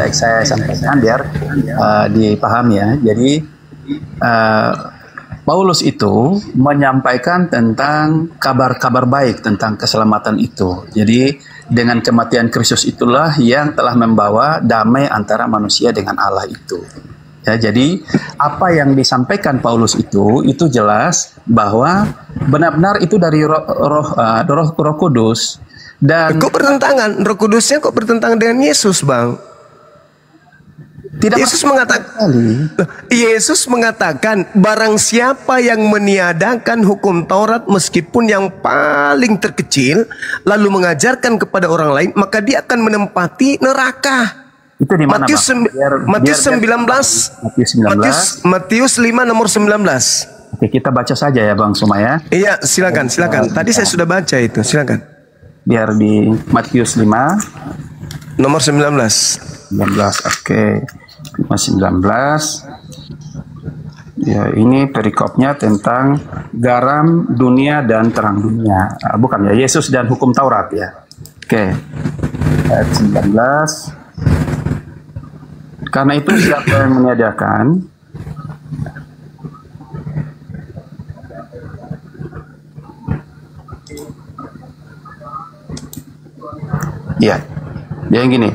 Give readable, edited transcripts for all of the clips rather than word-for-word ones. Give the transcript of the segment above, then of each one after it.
saya sampaikan biar dipahami ya. Jadi Paulus itu menyampaikan tentang kabar-kabar baik tentang keselamatan itu. Jadi dengan kematian Kristus itulah yang telah membawa damai antara manusia dengan Allah itu. Ya, jadi apa yang disampaikan Paulus itu jelas bahwa benar-benar itu dari Roh Kudus. Dan kok bertentangan? Roh Kudusnya kok bertentangan dengan Yesus, Bang? Yesus mengatakan barang siapa yang meniadakan hukum Taurat meskipun yang paling terkecil lalu mengajarkan kepada orang lain, maka dia akan menempati neraka. Itu di mana, Matius 19. Matius 5 nomor 19. Oke, kita baca saja ya Bang Suma ya. Iya, silakan. Tadi saya sudah baca itu, silakan. Biar di Matius 5 nomor 19. Oke. 19. Ya, ini perikopnya tentang garam dunia dan terang dunia. Bukan ya, Yesus dan hukum Taurat ya. Oke. Ayat 19. Karena itu siapa yang meniadakan ya, yang gini.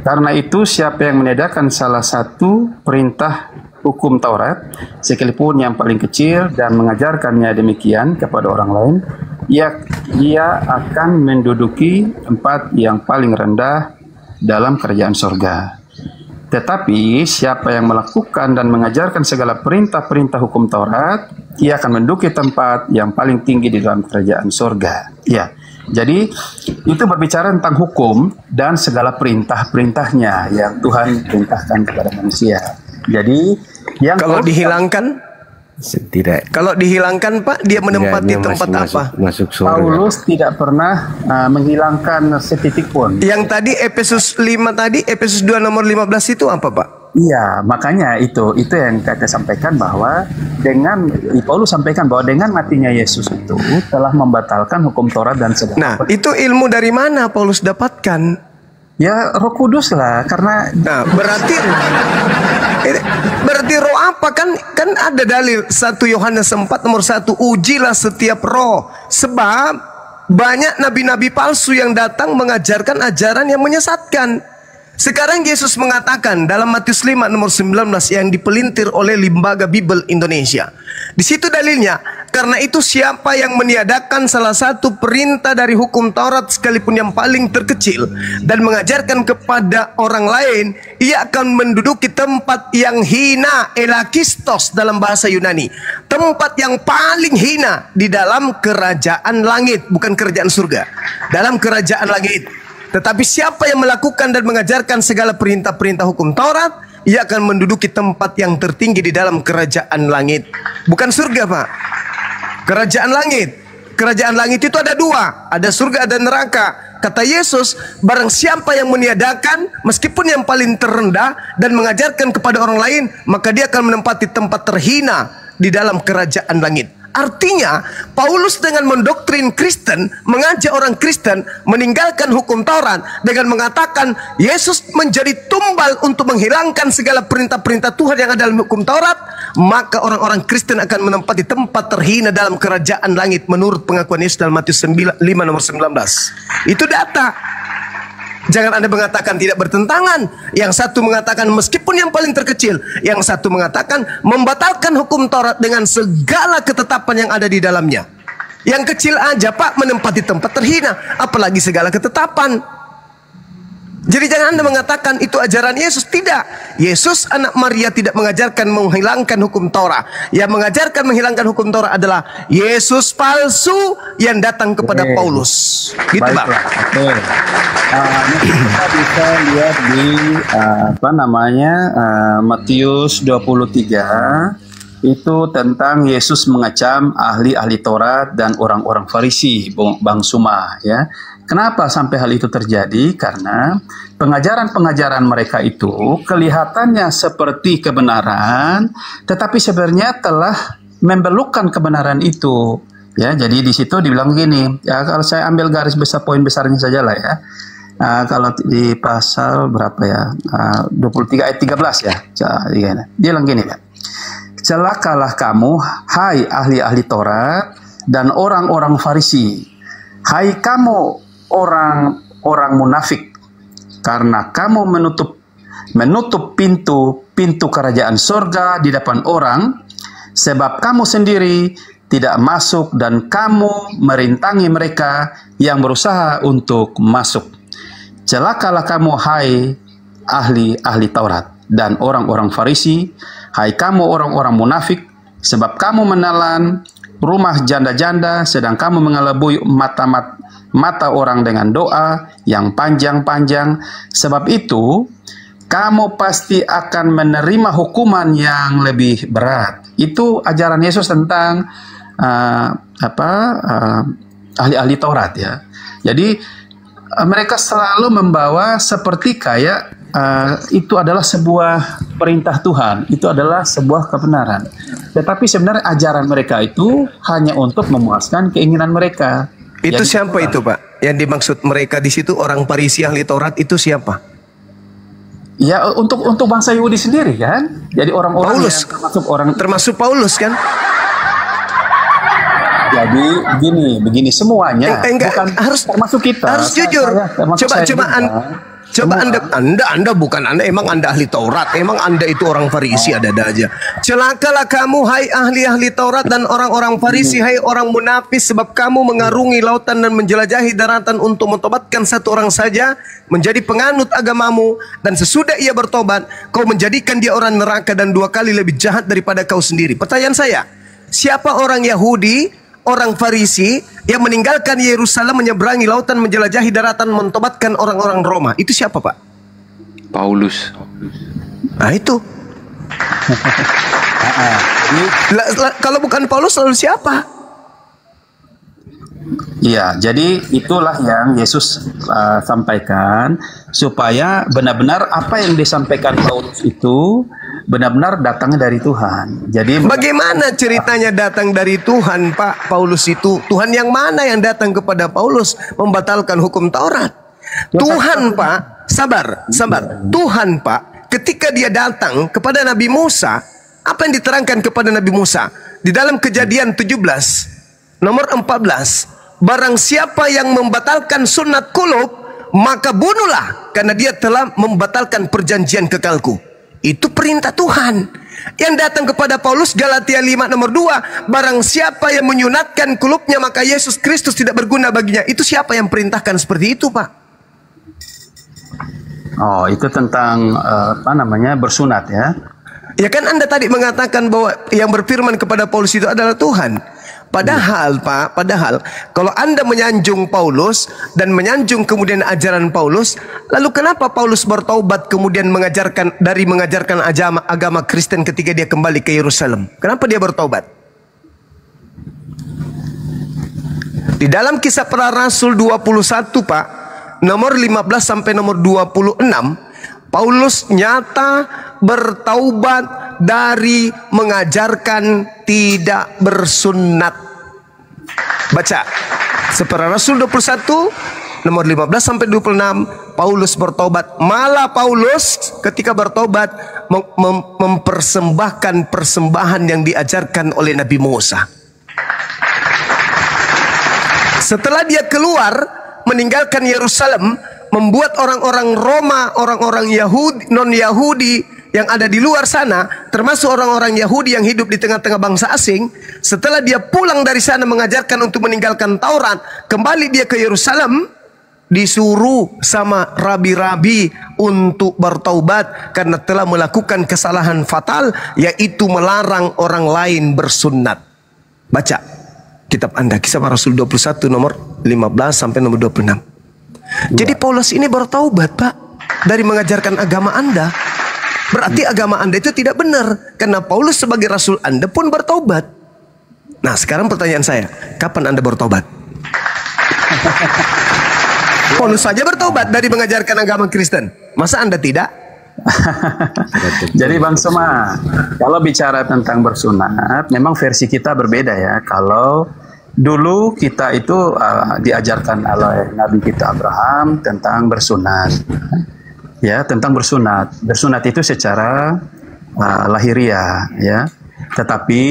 Karena itu siapa yang meniadakan salah satu perintah hukum Taurat, sekalipun yang paling kecil, dan mengajarkannya demikian kepada orang lain, ia akan menduduki tempat yang paling rendah dalam kerajaan sorga. Tetapi siapa yang melakukan dan mengajarkan segala perintah-perintah hukum Taurat, ia akan menduduki tempat yang paling tinggi di dalam kerajaan sorga. Ya, jadi itu berbicara tentang hukum dan segala perintah-perintahnya yang Tuhan perintahkan kepada manusia. Jadi yang kalau dihilangkan, kalau dihilangkan Pak, dia menempati tempat apa? Masuk surga. Paulus tidak pernah menghilangkan setitik pun. Yang tadi Efesus 5 tadi, Efesus 2 nomor 15 itu apa Pak? Iya, makanya itu yang kita sampaikan bahwa Paulus sampaikan bahwa dengan matinya Yesus itu telah membatalkan hukum Taurat dan segala. Nah, itu ilmu dari mana Paulus dapatkan? Ya Roh Kudus lah, karena berarti roh apa kan ada dalil 1 Yohanes 4 nomor 1, ujilah setiap roh, sebab banyak nabi-nabi palsu yang datang mengajarkan ajaran yang menyesatkan. Sekarang Yesus mengatakan dalam Matius 5 nomor 19 yang dipelintir oleh Lembaga Bible Indonesia. Di situ dalilnya, karena itu siapa yang meniadakan salah satu perintah dari hukum Taurat sekalipun yang paling terkecil dan mengajarkan kepada orang lain, ia akan menduduki tempat yang hina, elakistos dalam bahasa Yunani. Tempat yang paling hina di dalam kerajaan langit, bukan kerajaan surga. Dalam kerajaan langit. Tetapi siapa yang melakukan dan mengajarkan segala perintah-perintah hukum Taurat, ia akan menduduki tempat yang tertinggi di dalam kerajaan langit. Bukan surga Pak. Kerajaan langit. Kerajaan langit itu ada dua. Ada surga, ada neraka. Kata Yesus, barang siapa yang meniadakan meskipun yang paling terendah dan mengajarkan kepada orang lain, maka dia akan menempati tempat terhina di dalam kerajaan langit. Artinya, Paulus dengan mendoktrin Kristen, mengajak orang Kristen meninggalkan hukum Taurat dengan mengatakan Yesus menjadi tumbal untuk menghilangkan segala perintah-perintah Tuhan yang ada dalam hukum Taurat, maka orang-orang Kristen akan menempati tempat terhina dalam kerajaan langit menurut pengakuan Yesus dalam Matius 5 nomor 19. Itu data. Jangan Anda mengatakan tidak bertentangan. Yang satu mengatakan meskipun yang paling terkecil, yang satu mengatakan membatalkan hukum Taurat dengan segala ketetapan yang ada di dalamnya. Yang kecil aja Pak menempati tempat terhina, apalagi segala ketetapan. Jadi jangan Anda mengatakan itu ajaran Yesus. Tidak. Yesus anak Maria tidak mengajarkan menghilangkan hukum Taurat. Yang mengajarkan menghilangkan hukum Taurat adalah Yesus palsu yang datang kepada Paulus. Gitu Bang. Kita bisa lihat di Matius 23 itu tentang Yesus mengecam ahli-ahli Taurat dan orang-orang Farisi, Bang Suma ya. Kenapa sampai hal itu terjadi? Karena pengajaran-pengajaran mereka itu kelihatannya seperti kebenaran, tetapi sebenarnya telah membelokkan kebenaran itu. Ya, jadi di situ dibilang gini, ya kalau saya ambil garis besar poin besarnya saja lah ya. Kalau di pasal berapa ya? 23 ayat 13 ya. Dia bilang gini ya. Celakalah kamu, hai ahli-ahli Taurat dan orang-orang Farisi. Hai kamu orang-orang munafik, karena kamu menutup pintu kerajaan surga di depan orang, sebab kamu sendiri tidak masuk dan kamu merintangi mereka yang berusaha untuk masuk. Celakalah kamu, hai ahli-ahli Taurat dan orang-orang Farisi, hai kamu orang-orang munafik, sebab kamu menelan rumah janda-janda, sedang kamu mengelabui mata orang dengan doa yang panjang-panjang. Sebab itu, kamu pasti akan menerima hukuman yang lebih berat. Itu ajaran Yesus tentang ahli-ahli Taurat ya. Jadi mereka selalu membawa seperti kayak itu adalah sebuah perintah Tuhan, itu adalah sebuah kebenaran. Tetapi sebenarnya ajaran mereka itu hanya untuk memuaskan keinginan mereka. Itu siapa itu, Pak? Yang dimaksud mereka di situ orang Farisi ahli Taurat itu siapa? Ya, untuk bangsa Yahudi sendiri kan. Jadi orang-orang Paulus, yang termasuk Paulus kan? Jadi begini semuanya bukan harus termasuk kita. Harus jujur. Coba Anda bukan Anda, emang Anda ahli Taurat, emang Anda itu orang Farisi, ada-ada aja. Celakalah kamu, hai ahli-ahli Taurat dan orang-orang Farisi, hai orang munafik, sebab kamu mengarungi lautan dan menjelajahi daratan untuk mentobatkan satu orang saja menjadi penganut agamamu, dan sesudah ia bertobat, kau menjadikan dia orang neraka dan 2 kali lebih jahat daripada kau sendiri. Pertanyaan saya, siapa orang Yahudi, orang Farisi yang meninggalkan Yerusalem, menyeberangi lautan, menjelajahi daratan, mentobatkan orang-orang Roma? Itu siapa, Pak? Paulus. Nah itu. Kalau bukan Paulus lalu siapa? Iya, jadi itulah yang Yesus sampaikan, supaya benar-benar apa yang disampaikan Paulus itu benar-benar datangnya dari Tuhan. Jadi bagaimana ceritanya datang dari Tuhan, Pak? Paulus itu Tuhan yang mana yang datang kepada Paulus membatalkan hukum Taurat? Tuhan, Pak, sabar. Tuhan, Pak, ketika dia datang kepada Nabi Musa, apa yang diterangkan kepada Nabi Musa? Di dalam Kejadian 17 nomor 14, barang siapa yang membatalkan sunat kulub, maka bunuhlah, karena dia telah membatalkan perjanjian kekalku. Itu perintah Tuhan. Yang datang kepada Paulus, Galatia 5 nomor 2, barang siapa yang menyunatkan kulubnya, maka Yesus Kristus tidak berguna baginya. Itu siapa yang perintahkan seperti itu, Pak? Oh, itu tentang bersunat ya. Ya kan Anda tadi mengatakan bahwa yang berfirman kepada Paulus itu adalah Tuhan. Padahal, Pak, kalau Anda menyanjung Paulus dan menyanjung kemudian ajaran Paulus, lalu kenapa Paulus bertaubat kemudian mengajarkan agama Kristen ketika dia kembali ke Yerusalem? Kenapa dia bertaubat? Di dalam Kisah Para Rasul 21, Pak, nomor 15 sampai nomor 26, Paulus nyata bertaubat dari mengajarkan tidak bersunat. Baca Para Rasul 21 nomor 15 sampai 26, Paulus bertobat. Malah Paulus ketika bertobat mempersembahkan persembahan yang diajarkan oleh Nabi Musa. Setelah dia keluar meninggalkan Yerusalem, membuat orang-orang Roma, orang-orang Yahudi, non-Yahudi yang ada di luar sana, termasuk orang-orang Yahudi yang hidup di tengah-tengah bangsa asing, setelah dia pulang dari sana mengajarkan untuk meninggalkan Taurat, kembali dia ke Yerusalem, disuruh sama rabi-rabi untuk bertaubat karena telah melakukan kesalahan fatal, yaitu melarang orang lain bersunat. Baca kitab Anda, Kisah Para Rasul 21 nomor 15 sampai nomor 26. Jadi Paulus ini bertaubat, Pak, dari mengajarkan agama Anda. Berarti agama Anda itu tidak benar, karena Paulus sebagai rasul Anda pun bertaubat. Nah, sekarang pertanyaan saya, kapan Anda bertobat? Paulus saja bertobat dari mengajarkan agama Kristen, masa Anda tidak? Jadi Bang Soma, kalau bicara tentang bersunat, memang versi kita berbeda ya. Kalau Dulu kita itu diajarkan oleh Nabi kita Abraham tentang bersunat. Ya, tentang bersunat. Bersunat itu secara lahiriah, ya. Tetapi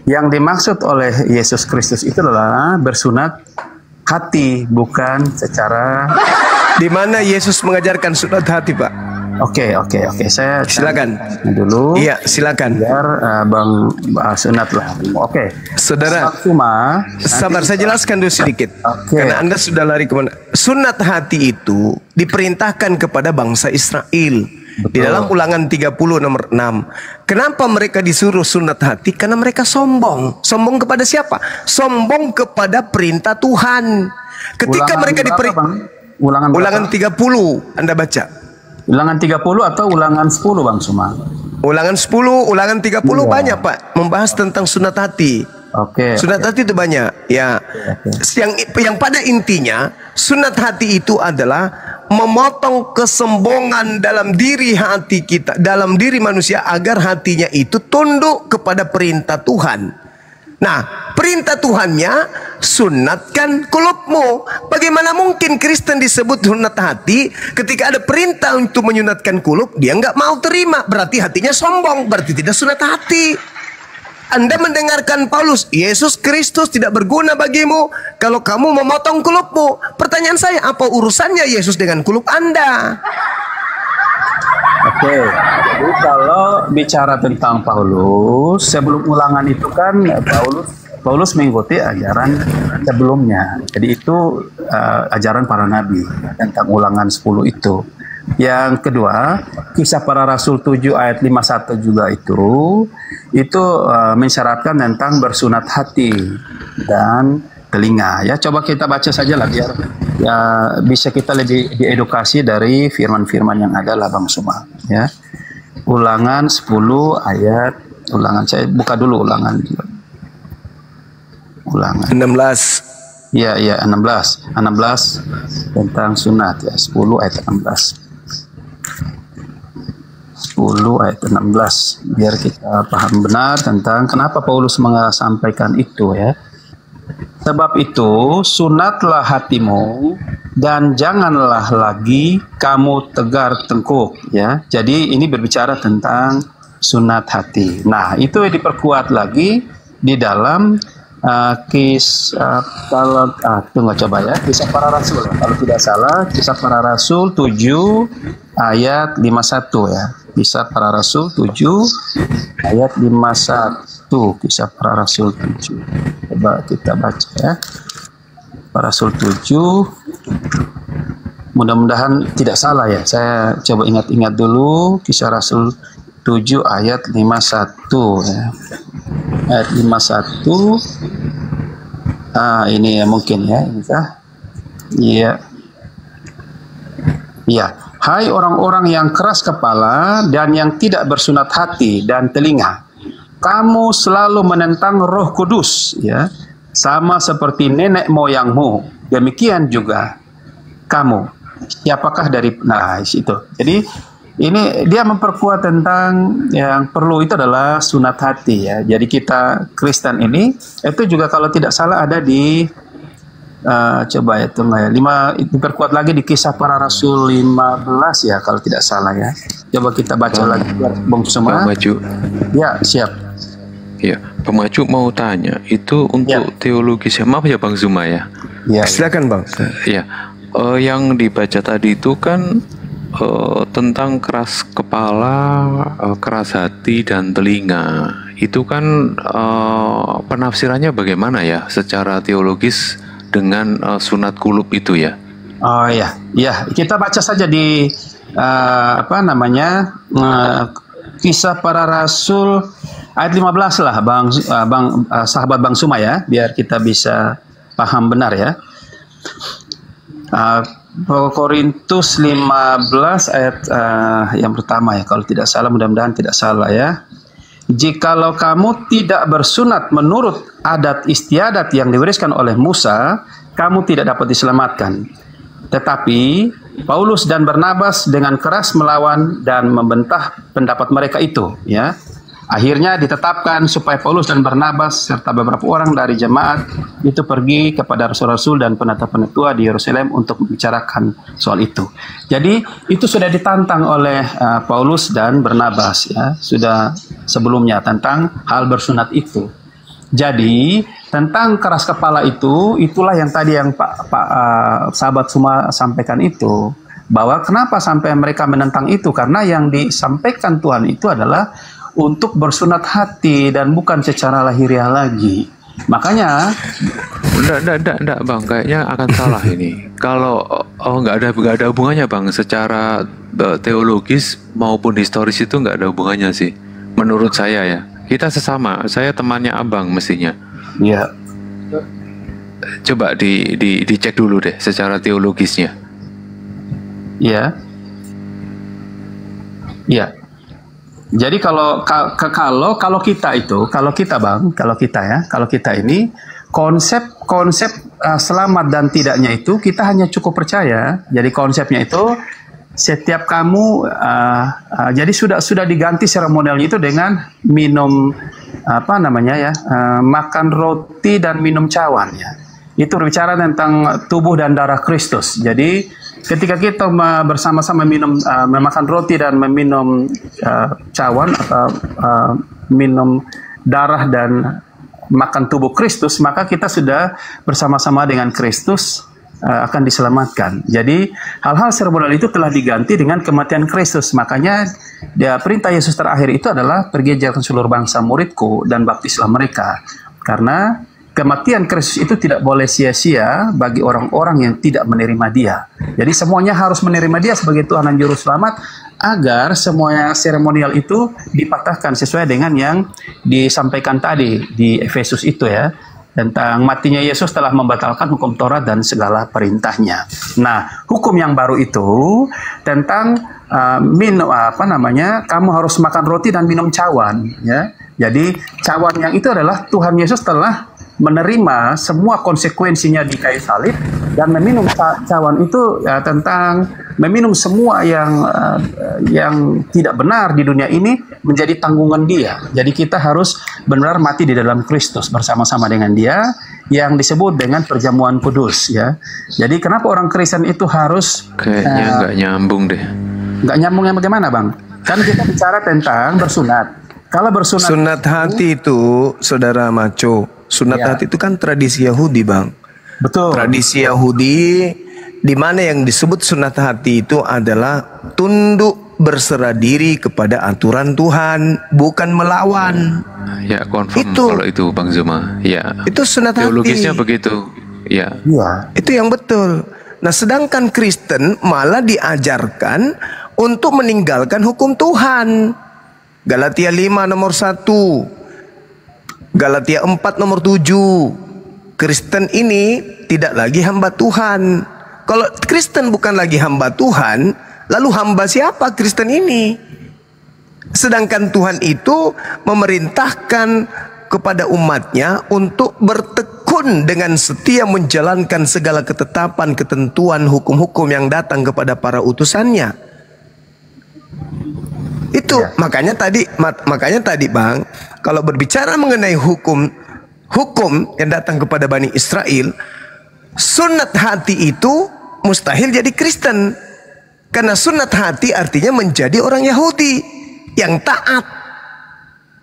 yang dimaksud oleh Yesus Kristus itu adalah bersunat hati, bukan secara. Di mana Yesus mengajarkan sunat hati, Pak? Oke. Saya Silakan dulu. Iya, silakan. Biar Bang sunat lah. Oke. Saudara, Cuma sabar, saya jelaskan dulu sedikit. Oke. Karena Anda sudah lari kemana. Sunat hati itu diperintahkan kepada bangsa Israel. Di dalam Ulangan 30 nomor 6. Kenapa mereka disuruh sunat hati? Karena mereka sombong. Sombong kepada siapa? Sombong kepada perintah Tuhan. Ketika mereka Ulangan 30 Anda baca. Ulangan 30 atau Ulangan 10 Bang Suma? Ulangan 10, Ulangan 30 banyak, Pak, membahas tentang sunat hati. Oke. Sunat hati itu banyak, ya. Yang pada intinya sunat hati itu adalah memotong kesombongan dalam diri hati kita, dalam diri manusia, agar hatinya itu tunduk kepada perintah Tuhan. Nah, perintah Tuhannya sunatkan kulupmu. Bagaimana mungkin Kristen disebut sunat hati ketika ada perintah untuk menyunatkan kulup, dia nggak mau terima, berarti hatinya sombong, berarti tidak sunat hati. Anda mendengarkan Paulus, Yesus Kristus tidak berguna bagimu kalau kamu memotong kulupmu. Pertanyaan saya, apa urusannya Yesus dengan kulup Anda? Oke. Jadi kalau bicara tentang Paulus, sebelum Ulangan itu kan Paulus mengikuti ajaran sebelumnya. Jadi itu ajaran para nabi tentang Ulangan 10 itu. Yang kedua, Kisah Para Rasul 7 ayat 51 juga itu mensyaratkan tentang bersunat hati dan telinga. Ya, coba kita baca saja lah biar ya bisa kita lebih diedukasi dari firman-firman yang ada lah Bang Suma. Ya, Ulangan 10 ayat saya buka dulu Ulangan 16. Iya 16 tentang sunat ya, 10 ayat 16. 10 ayat 16 biar kita paham benar tentang kenapa Paulus menyampaikan itu ya. Sebab itu sunatlah hatimu dan janganlah lagi kamu tegar tengkuk ya. Jadi ini berbicara tentang sunat hati. Nah, itu diperkuat lagi di dalam tunggu coba ya, Kisah Para Rasul kalau tidak salah, Kisah Para Rasul 7 ayat 51 ya. Kisah Para Rasul 7 ayat 51. Kisah Para Rasul 7. Coba kita baca ya. Para Rasul 7. Mudah-mudahan tidak salah ya. Saya coba ingat-ingat dulu Kisah Rasul 7 ayat 51 ya. Ayat 51. Ini ya mungkin ya, ini kah? Iya. Iya. Hai orang-orang yang keras kepala dan yang tidak bersunat hati dan telinga, kamu selalu menentang Roh Kudus, ya, sama seperti nenek moyangmu. Demikian juga kamu. Siapakah dari itu? Jadi ini dia memperkuat tentang yang perlu itu adalah sunat hati ya. Jadi kita Kristen ini itu juga kalau tidak salah ada di coba ya tunggu ya 5 diperkuat lagi di Kisah Para Rasul 15 ya kalau tidak salah ya. Coba kita baca lagi Bang Suma. Maju. Ya, siap. Ya, Pemaju mau tanya itu untuk teologis ya, maaf ya Bang Zuma ya. Ya, silakan Bang. Ya, yang dibaca tadi itu kan tentang keras kepala, keras hati dan telinga. Itu kan penafsirannya bagaimana ya secara teologis dengan sunat kulub itu ya? Oh ya, ya kita baca saja di Kisah Para Rasul ayat 15 lah, sahabat Bang Suma ya, biar kita bisa paham benar ya. Korintus 15 ayat yang pertama ya, kalau tidak salah, mudah-mudahan tidak salah ya. Jikalau kamu tidak bersunat menurut adat istiadat yang diwariskan oleh Musa, kamu tidak dapat diselamatkan. Tetapi Paulus dan Barnabas dengan keras melawan dan membantah pendapat mereka itu ya. Akhirnya ditetapkan supaya Paulus dan Barnabas serta beberapa orang dari jemaat itu pergi kepada rasul-rasul dan pendeta-pendeta di Yerusalem untuk membicarakan soal itu. Jadi itu sudah ditantang oleh Paulus dan Barnabas, ya, sudah sebelumnya tentang hal bersunat itu. Jadi tentang keras kepala itu, itulah yang tadi yang sahabat semua sampaikan itu, bahwa kenapa sampai mereka menentang itu, karena yang disampaikan Tuhan itu adalah untuk bersunat hati dan bukan secara lahiriah lagi. Makanya enggak Bang, kayaknya akan salah ini. Kalau nggak ada hubungannya Bang, secara teologis maupun historis itu nggak ada hubungannya sih. Menurut saya ya. Kita sesama, saya temannya Abang mestinya. ya, Coba dicek dulu deh secara teologisnya. ya, ya. Jadi kalau kita itu, kalau kita ini konsep selamat dan tidaknya itu kita hanya cukup percaya. Jadi konsepnya itu setiap kamu jadi sudah diganti seremonialnya itu dengan minum makan roti dan minum cawan, ya. Itu berbicara tentang tubuh dan darah Kristus. Jadi ketika kita bersama-sama memakan roti dan meminum cawan atau minum darah dan makan tubuh Kristus, maka kita sudah bersama-sama dengan Kristus akan diselamatkan. Jadi hal-hal seremonial itu telah diganti dengan kematian Kristus. Makanya perintah Yesus terakhir itu adalah pergi ajarkan seluruh bangsa muridku dan baptislah mereka. Karena kematian Kristus itu tidak boleh sia-sia bagi orang-orang yang tidak menerima Dia. Jadi semuanya harus menerima Dia sebagai Tuhan dan Juru Selamat, agar semuanya seremonial itu dipatahkan sesuai dengan yang disampaikan tadi di Efesus itu, ya. Tentang matinya Yesus telah membatalkan hukum Taurat dan segala perintahnya. Nah, hukum yang baru itu tentang kamu harus makan roti dan minum cawan, ya. Jadi cawan yang itu adalah Tuhan Yesus telah menerima semua konsekuensinya di kayu salib, dan meminum cawan itu ya, tentang meminum semua yang tidak benar di dunia ini menjadi tanggungan Dia. Jadi kita harus benar mati di dalam Kristus bersama-sama dengan Dia, yang disebut dengan perjamuan kudus, ya. Jadi kenapa orang Kristen itu harus kayaknya nggak nyambung deh. Nggak nyambungnya bagaimana, Bang? Kan kita bicara tentang bersunat. Kalau bersunat, sunat hati itu, saudara Maco, sunat hati itu kan tradisi Yahudi, Bang. betul. Tradisi Yahudi di mana yang disebut sunat hati itu adalah tunduk berserah diri kepada aturan Tuhan, bukan melawan. Ya, confirm Itu. kalau itu Bang Zuma. Ya. Itu sunat hati. Teologisnya begitu. Ya. Iya. Itu yang betul. Nah, sedangkan Kristen malah diajarkan untuk meninggalkan hukum Tuhan. Galatia 5 nomor 1, Galatia 4 nomor 7. Kristen ini tidak lagi hamba Tuhan. Kalau Kristen bukan lagi hamba Tuhan, lalu hamba siapa Kristen ini? Sedangkan Tuhan itu memerintahkan kepada umatnya untuk bertekun dengan setia menjalankan segala ketetapan, ketentuan, hukum-hukum yang datang kepada para utusannya. Itu makanya tadi Bang, kalau berbicara mengenai hukum yang datang kepada Bani Israel, sunat hati itu mustahil jadi Kristen. Karena sunat hati artinya menjadi orang Yahudi yang taat.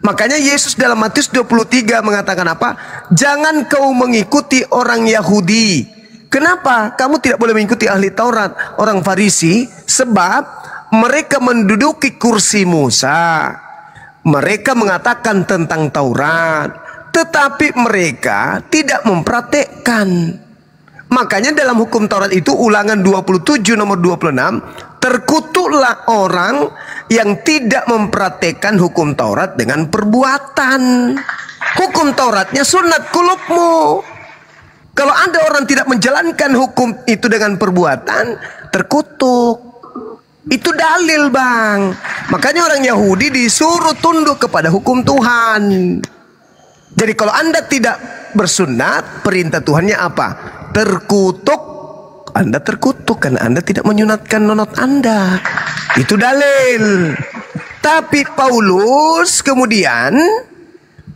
Makanya Yesus dalam Matius 23 mengatakan apa? Jangan kau mengikuti orang Yahudi. Kenapa? Kamu tidak boleh mengikuti ahli Taurat, orang Farisi, sebab mereka menduduki kursi Musa. Mereka mengatakan tentang Taurat, tetapi mereka tidak mempraktekkan. Makanya dalam hukum Taurat itu Ulangan 27 nomor 26, terkutuklah orang yang tidak mempraktekkan hukum Taurat dengan perbuatan. Hukum Tauratnya sunat kulubmu. Kalau ada orang tidak menjalankan hukum itu dengan perbuatan, terkutuk. Itu dalil, Bang. Makanya orang Yahudi disuruh tunduk kepada hukum Tuhan. Jadi kalau Anda tidak bersunat, perintah Tuhannya apa? Terkutuk. Anda terkutuk karena Anda tidak menyunatkan nonot Anda. Itu dalil. Tapi Paulus kemudian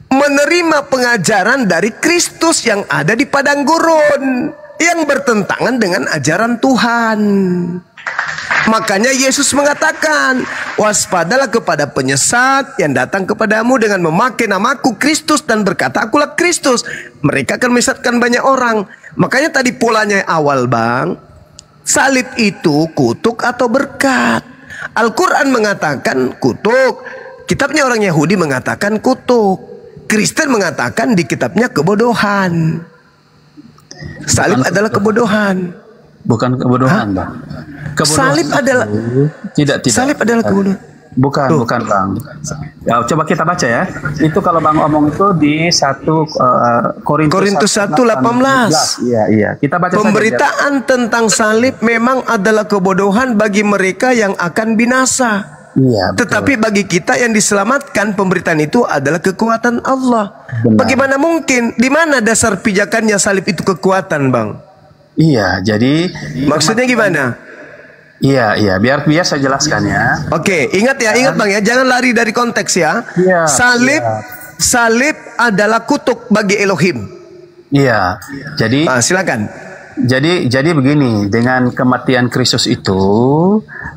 menerima pengajaran dari Kristus yang ada di padang gurun, yang bertentangan dengan ajaran Tuhan. Makanya Yesus mengatakan, waspadalah kepada penyesat yang datang kepadamu dengan memakai namaku Kristus dan berkata, akulah Kristus. Mereka akan menyesatkan banyak orang. Makanya tadi polanya awal, Bang, salib itu kutuk atau berkat. Al-Quran mengatakan kutuk, kitabnya orang Yahudi mengatakan kutuk, Kristen mengatakan di kitabnya kebodohan. Salib adalah kebodohan. Bukan kebodohan, Bang. Kebodohan Salib adalah tidak. Salib adalah kebodohan. Bukan, Bang. Ya, coba kita baca ya. Itu kalau Bang omong itu di 1 Korintus 1:18. Iya. Kita baca Pemberitaan saja. tentang salib memang adalah kebodohan bagi mereka yang akan binasa. Iya, betul. Tetapi bagi kita yang diselamatkan, pemberitaan itu adalah kekuatan Allah. Benar. Bagaimana mungkin? Di mana dasar pijakannya salib itu kekuatan, Bang? Iya, jadi Maksudnya gimana? Iya, biar saya jelaskan ya. Oke, ingat Bang ya, jangan lari dari konteks ya. Iya, Salib adalah kutuk bagi Elohim. Iya. Jadi Silakan. Jadi begini, dengan kematian Kristus itu,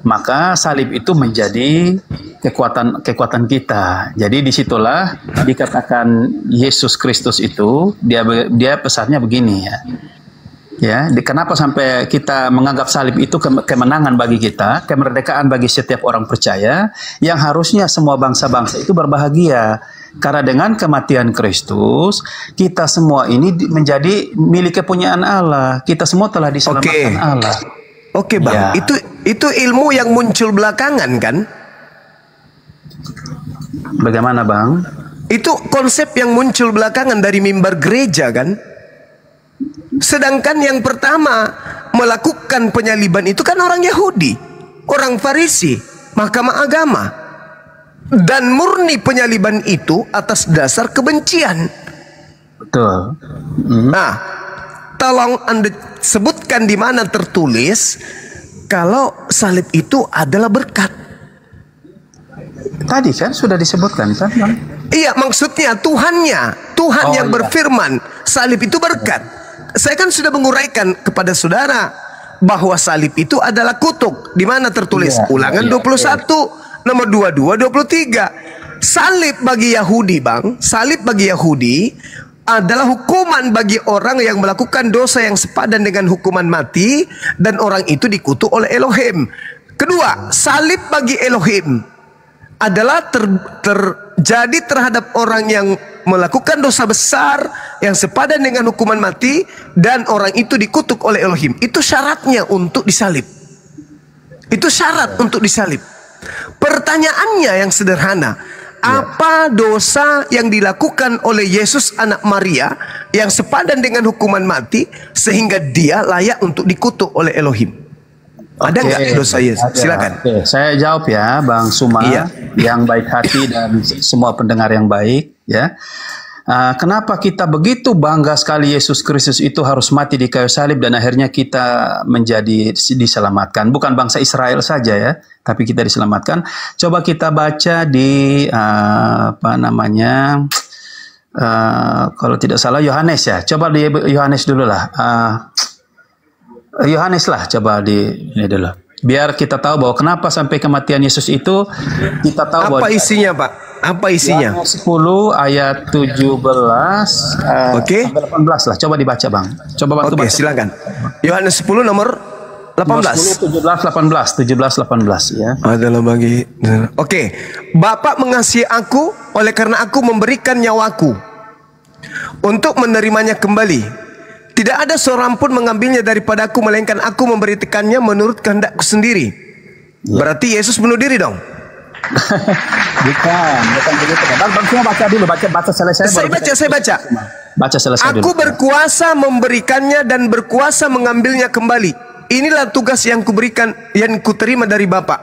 maka salib itu menjadi kekuatan kita. Jadi disitulah dikatakan Yesus Kristus itu, dia pesannya begini ya. Ya, kenapa sampai kita menganggap salib itu kemenangan bagi kita, kemerdekaan bagi setiap orang percaya, yang harusnya semua bangsa-bangsa itu berbahagia. Karena dengan kematian Kristus, kita semua ini menjadi milik kepunyaan Allah. Kita semua telah diselamatkan Allah. Oke, Bang. Ya. Itu ilmu yang muncul belakangan kan? Bagaimana, Bang? Itu konsep yang muncul belakangan dari mimbar gereja kan? Sedangkan yang pertama melakukan penyaliban itu kan orang Yahudi, orang Farisi, mahkamah agama. Dan murni penyaliban itu atas dasar kebencian. Betul. Nah, tolong Anda sebutkan di mana tertulis kalau salib itu adalah berkat. Tadi kan sudah disebutkan kan, Bang? Iya, maksudnya Tuhan yang berfirman salib itu berkat. Saya kan sudah menguraikan kepada saudara bahwa salib itu adalah kutuk. Di mana tertulis? Ulangan 21 nomor 22 23. Salib bagi Yahudi, Bang, salib bagi Yahudi adalah hukuman bagi orang yang melakukan dosa yang sepadan dengan hukuman mati, dan orang itu dikutuk oleh Elohim. Kedua, salib bagi Elohim adalah terjadi terhadap orang yang melakukan dosa besar yang sepadan dengan hukuman mati, dan orang itu dikutuk oleh Elohim. Itu syaratnya untuk disalib. Itu syarat untuk disalib. Pertanyaannya yang sederhana, apa dosa yang dilakukan oleh Yesus anak Maria yang sepadan dengan hukuman mati sehingga dia layak untuk dikutuk oleh Elohim? Ada nggak dosa Yesus? Silakan. Saya jawab ya, Bang Suma, yang baik hati dan semua pendengar yang baik ya. Kenapa kita begitu bangga sekali Yesus Kristus itu harus mati di kayu salib dan akhirnya kita menjadi diselamatkan. Bukan bangsa Israel saja ya, tapi kita diselamatkan. Coba kita baca di kalau tidak salah Yohanes ya. Coba di Yohanes dulu lah. Yohanes lah, coba ini dulu. Biar kita tahu bahwa kenapa sampai kematian Yesus itu kita tahu apa isinya, Pak? Apa isinya? Yohanes 10 ayat 17 sampai 18 lah. Coba dibaca, Bang. Coba bantu baca. Silakan. Yohanes 10 nomor 18. 17 18 ya. Adalah bagi Bapa mengasihi aku oleh karena aku memberikan nyawaku untuk menerimanya kembali. Tidak ada seorang pun mengambilnya daripada aku, melainkan aku memberikannya menurut kehendakku sendiri. Berarti Yesus bunuh diri dong? bukan begitu. Bang, semua baca dulu, baca selesai. Saya baca. Baca selesai dulu. Aku berkuasa memberikannya dan berkuasa mengambilnya kembali. Inilah tugas yang kuberikan, yang kuterima dari Bapa.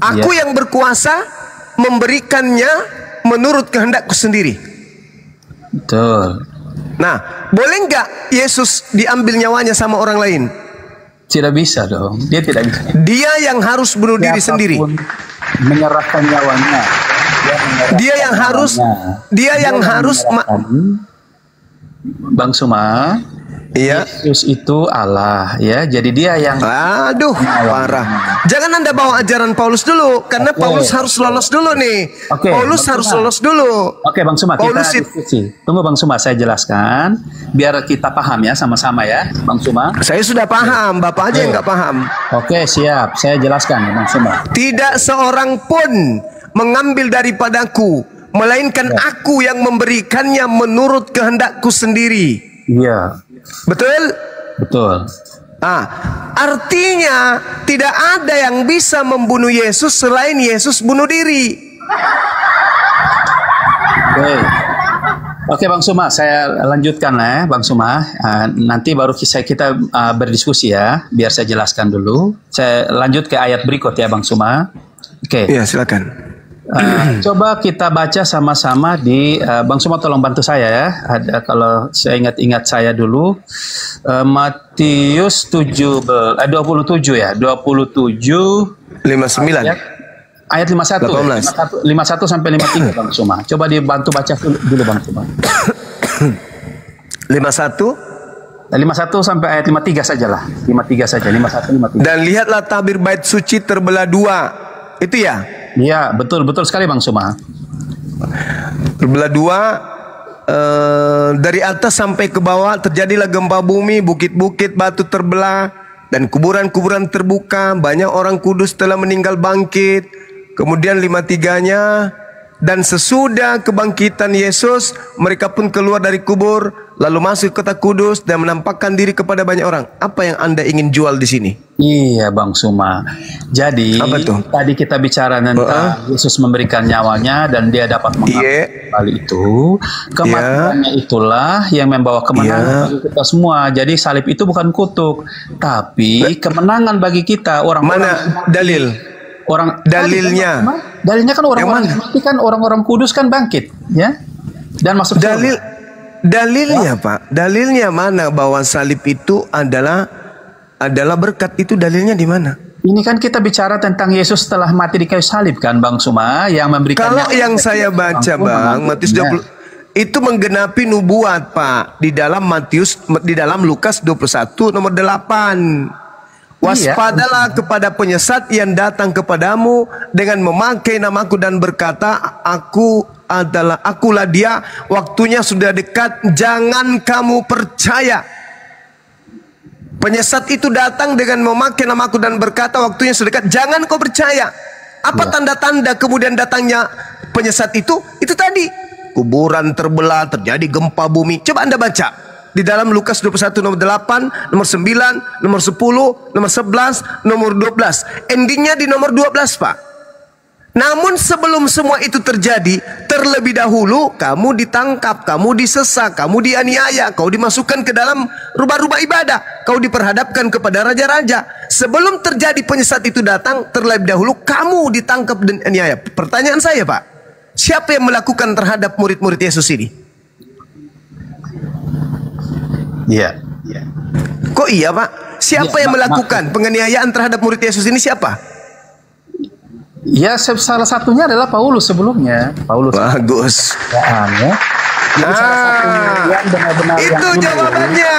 Aku yang berkuasa memberikannya menurut kehendakku sendiri. Betul. Nah, boleh nggak Yesus diambil nyawanya sama orang lain? Tidak bisa dong. Dia tidak bisa. Dia yang harus bunuh diri sendiri. menyerahkan nyawanya. Dia yang harus Bang Suma, iya. Yesus itu Allah, ya. Jadi dia yang Aduh, parah. Jangan Anda bawa ajaran Paulus dulu, karena Paulus harus lolos dulu nih. Paulus harus lolos dulu. Oke, Bang Suma, Paulus kita diskusi. Tunggu Bang Suma, saya jelaskan biar kita paham ya sama-sama ya, Bang Suma. Saya sudah paham, Bapak aja yang nggak paham. Oke, siap. Saya jelaskan ya, Bang Suma. Tidak seorang pun mengambil daripadaku, melainkan aku yang memberikannya menurut kehendakku sendiri. Iya. Betul? Betul. Artinya tidak ada yang bisa membunuh Yesus selain Yesus bunuh diri. Oke, Bang Suma, saya lanjutkan lah ya, Bang Suma. Nanti baru kita berdiskusi ya, biar saya jelaskan dulu. Saya lanjut ke ayat berikut ya, Bang Suma. Oke. Ya, silakan. Coba kita baca sama-sama di Bang Suma, tolong bantu saya ya. Kalau saya ingat saya dulu, Matius 27 ya, 27 59 ayat 51 sampai 53 Bang Suma. Coba dibantu baca dulu Bang Suma. 51 sampai ayat 53 sajalah. 53 saja, 51 53. Dan lihatlah tabir bait suci terbelah dua. Itu ya? Iya, betul sekali Bang Suma. Terbelah dua, dari atas sampai ke bawah terjadilah gempa bumi, bukit-bukit batu terbelah dan kuburan-kuburan terbuka. Banyak orang kudus telah meninggal bangkit. Kemudian 53-nya, dan sesudah kebangkitan Yesus, mereka pun keluar dari kubur, lalu masuk ke kota kudus dan menampakkan diri kepada banyak orang. Apa yang Anda ingin jual di sini? Iya Bang Suma. Jadi tadi kita bicara tentang Yesus memberikan nyawanya dan dia dapat mengambil kembali itu. Kematiannya itulah yang membawa kemenangan bagi kita semua. Jadi salib itu bukan kutuk, tapi kemenangan bagi kita orang-orang. Mana dalil? Dalilnya kan orang-orang mati kan, orang-orang kudus kan bangkit ya, dan masuk dalilnya Pak, dalilnya mana bahwa salib itu adalah berkat? Itu dalilnya di mana? Ini kan kita bicara tentang Yesus setelah mati di kayu salib kan Bang Suma, yang memberikan. Kalau yang saya baca Bang, Matius 20 itu menggenapi nubuat Pak, di dalam Lukas 21 nomor 8. Waspadalah kepada penyesat yang datang kepadamu dengan memakai namaku dan berkata, akulah dia, waktunya sudah dekat, jangan kamu percaya. Penyesat itu datang dengan memakai namaku dan berkata, waktunya sudah dekat, jangan kau percaya. Apa tanda-tanda kemudian datangnya penyesat itu? Itu tadi, kuburan terbelah, terjadi gempa bumi. Coba Anda baca di dalam Lukas 21 nomor 8, nomor 9, nomor 10, nomor 11, nomor 12. Endingnya di nomor 12 Pak. Namun sebelum semua itu terjadi, terlebih dahulu kamu ditangkap, kamu disesak, kamu dianiaya, kau dimasukkan ke dalam rumah-rumah ibadah, kau diperhadapkan kepada raja-raja. Sebelum terjadi penyesat itu datang, terlebih dahulu kamu ditangkap dan aniaya. Pertanyaan saya Pak, siapa yang melakukan terhadap murid-murid Yesus ini? Iya. Kok iya Pak? Siapa yang melakukan penganiayaan terhadap murid Yesus ini, siapa? Ya, salah satunya adalah Paulus sebelumnya. Bagus. Yang benar-benar itu jawabannya.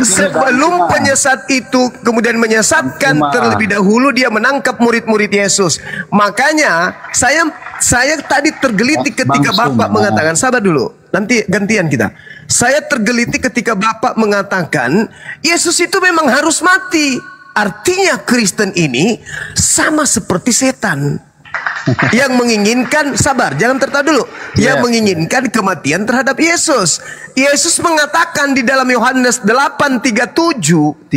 Sebelum penyesat itu kemudian menyesatkan, terlebih dahulu dia menangkap murid-murid Yesus. Makanya saya tadi tergelitik ketika Bapak mengatakan, sabar dulu, nanti gantian kita. Saya tergelitik ketika Bapak mengatakan Yesus itu memang harus mati. Artinya Kristen ini sama seperti setan yang menginginkan, sabar, jangan tertawa dulu, yang menginginkan kematian terhadap Yesus. Yesus mengatakan di dalam Yohanes 8:37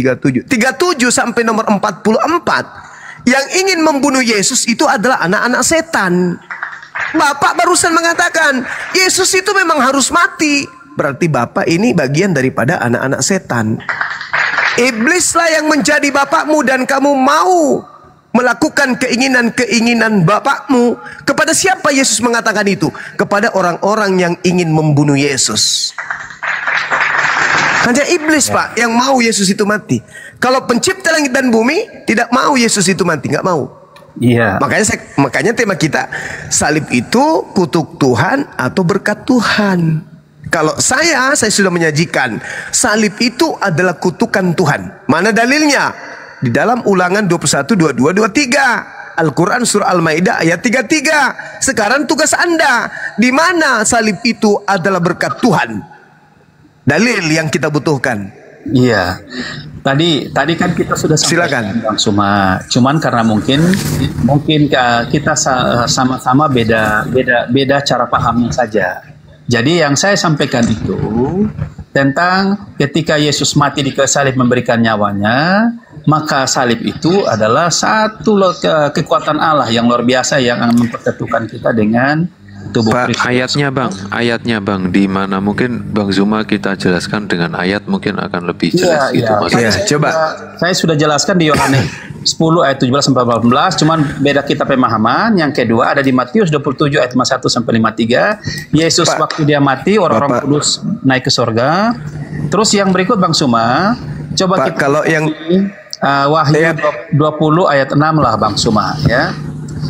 sampai nomor 44, yang ingin membunuh Yesus itu adalah anak-anak setan. Bapak barusan mengatakan Yesus itu memang harus mati. Berarti Bapak ini bagian daripada anak-anak setan. Iblislah yang menjadi bapakmu dan kamu mau melakukan keinginan-keinginan bapakmu. Kepada siapa Yesus mengatakan itu? Kepada orang-orang yang ingin membunuh Yesus. Hanya iblis Pak yang mau Yesus itu mati. Kalau pencipta langit dan bumi tidak mau Yesus itu mati, nggak mau. Iya. Makanya tema kita salib itu kutuk Tuhan atau berkat Tuhan. Kalau saya sudah menyajikan salib itu adalah kutukan Tuhan. Mana dalilnya? Di dalam Ulangan 21, 22, 23. Al-Quran surah Al-Maidah ayat 33. Sekarang tugas Anda, di mana salib itu adalah berkat Tuhan? Dalil yang kita butuhkan. Iya. Tadi kan kita sudah Silakan, Bang Suma. Cuman karena mungkin kita sama-sama beda cara pahamnya saja. Jadi yang saya sampaikan itu tentang ketika Yesus mati di kayu salib memberikan nyawanya, maka salib itu adalah satu kekuatan Allah yang luar biasa yang mempersatukan kita dengan tubuh Kristus. Ayatnya bang, di mana mungkin Bang Zuma kita jelaskan dengan ayat mungkin akan lebih jelas gitu maksudnya. Coba. Saya sudah jelaskan di Yohanes 10 ayat 17 sampai 18, cuman beda kita pemahaman. Yang kedua ada di Matius 27 ayat 51 sampai 53. Yesus waktu dia mati orang-orang kudus naik ke surga. Terus yang berikut Bang Suma, coba kita kalau yang Wahyu 20 ayat 6 lah Bang Suma ya.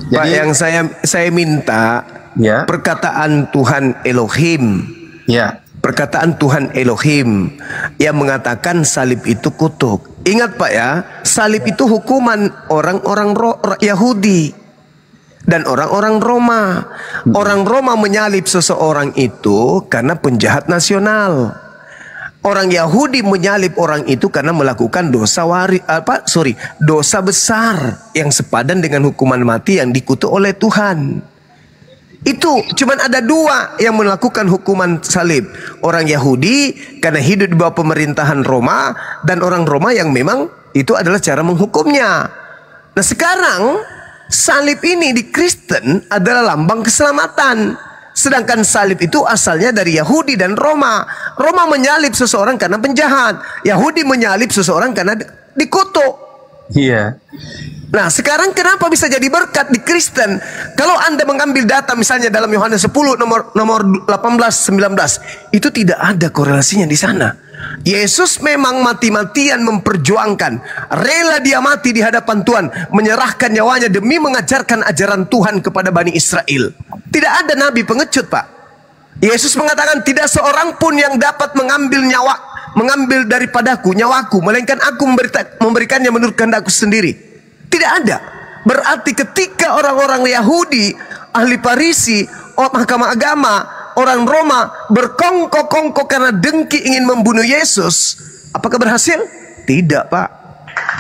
Jadi yang saya minta ya, perkataan Tuhan Elohim. Ya. Perkataan Tuhan Elohim yang mengatakan salib itu kutuk. Ingat Pak ya, salib itu hukuman orang-orang Yahudi dan orang-orang Roma. Orang Roma menyalib seseorang itu karena penjahat nasional. Orang Yahudi menyalib orang itu karena melakukan dosa besar yang sepadan dengan hukuman mati yang dikutuk oleh Tuhan. Itu cuman ada dua yang melakukan hukuman salib. Orang Yahudi karena hidup di bawah pemerintahan Roma, dan orang Roma yang memang itu adalah cara menghukumnya. Nah sekarang salib ini di Kristen adalah lambang keselamatan. Sedangkan salib itu asalnya dari Yahudi dan Roma. Roma menyalib seseorang karena penjahat. Yahudi menyalib seseorang karena dikutuk. Iya. Nah sekarang kenapa bisa jadi berkat di Kristen? Kalau Anda mengambil data misalnya dalam Yohanes 10 nomor 18-19, itu tidak ada korelasinya di sana. Yesus memang mati-matian memperjuangkan, rela dia mati di hadapan Tuhan, menyerahkan nyawanya demi mengajarkan ajaran Tuhan kepada Bani Israel. Tidak ada nabi pengecut Pak. Yesus mengatakan tidak seorang pun yang dapat mengambil daripadaku nyawaku, melainkan aku memberikannya menurut kehendakku sendiri. Tidak ada. Berarti ketika orang-orang Yahudi, ahli Farisi, mahkamah agama, orang Roma berkongkok-kongkok karena dengki ingin membunuh Yesus, apakah berhasil? Tidak Pak,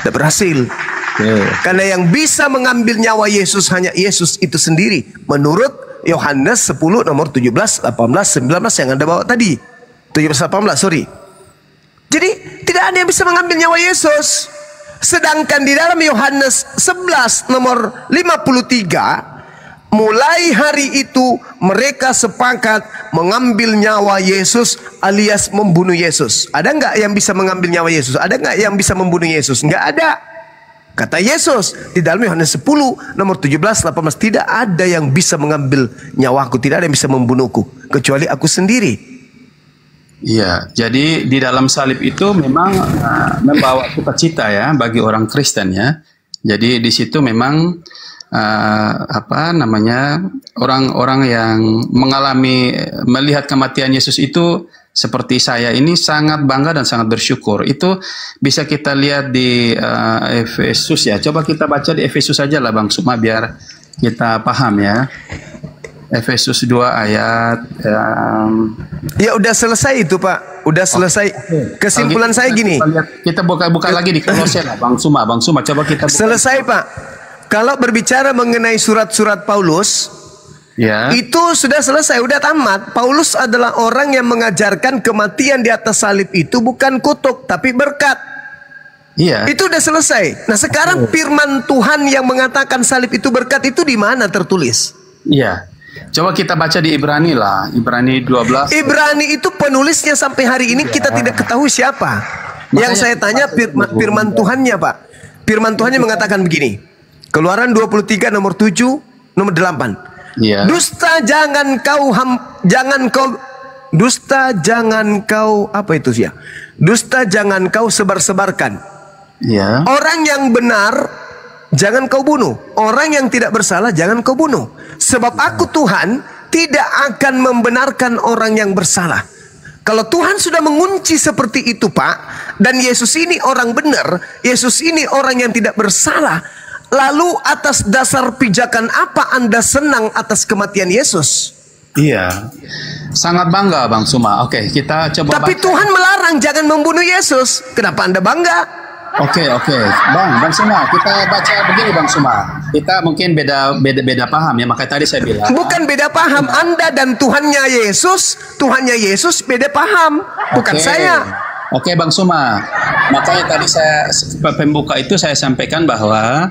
tidak berhasil. Karena yang bisa mengambil nyawa Yesus hanya Yesus itu sendiri, menurut Yohanes 10 nomor 17, 18, 19 yang Anda bawa tadi. 17, 18, sorry. Jadi tidak ada yang bisa mengambil nyawa Yesus. Sedangkan di dalam Yohanes 11 nomor 53, mulai hari itu mereka sepakat mengambil nyawa Yesus alias membunuh Yesus. Ada nggak yang bisa mengambil nyawa Yesus? Ada nggak yang bisa membunuh Yesus? Nggak ada. Kata Yesus di dalam Yohanes 10 nomor 17, 18, tidak ada yang bisa mengambil nyawaku, tidak ada yang bisa membunuhku kecuali aku sendiri. Iya, jadi di dalam salib itu memang membawa sukacita ya bagi orang Kristen ya. Jadi di situ memang orang-orang yang melihat kematian Yesus itu seperti saya ini sangat bangga dan sangat bersyukur. Itu bisa kita lihat di Efesus ya. Coba kita baca di Efesus saja lah Bang Suma biar kita paham ya. Efesus 2 ayat ya udah selesai itu Pak, udah selesai. Kesimpulan saya gini, kita buka lagi di Kolose lah Bang Suma coba kita buka. Selesai Pak. Kalau berbicara mengenai surat-surat Paulus ya, itu sudah selesai, udah tamat. Paulus adalah orang yang mengajarkan kematian di atas salib itu bukan kutuk tapi berkat. Iya. Itu udah selesai. Nah sekarang firman Tuhan yang mengatakan salib itu berkat itu di mana tertulis? Iya. Coba kita baca di Ibrani lah, Ibrani 12. Ibrani itu penulisnya sampai hari ini kita tidak ketahui siapa. Yang saya tanya firman Tuhannya Pak. Firman Tuhannya mengatakan begini. Keluaran 23 nomor 7 nomor 8. Iya. Dusta jangan kau sebar-sebarkan. Iya. Orang yang benar jangan kau bunuh. Orang yang tidak bersalah jangan kau bunuh. Sebab aku Tuhan tidak akan membenarkan orang yang bersalah. Kalau Tuhan sudah mengunci seperti itu, Pak, dan Yesus ini orang benar, Yesus ini orang yang tidak bersalah, lalu atas dasar pijakan apa Anda senang atas kematian Yesus? Iya, sangat bangga Bang Suma. Oke, kita coba. Tapi Tuhan melarang jangan membunuh Yesus. Kenapa Anda bangga? Oke, Bang Suma, kita baca begini Bang Suma. Kita mungkin beda paham ya, makanya tadi saya bilang. Bukan beda paham, Anda dan Tuhannya Yesus beda paham, bukan saya. Oke, Bang Suma. Makanya tadi saya pembuka itu saya sampaikan bahwa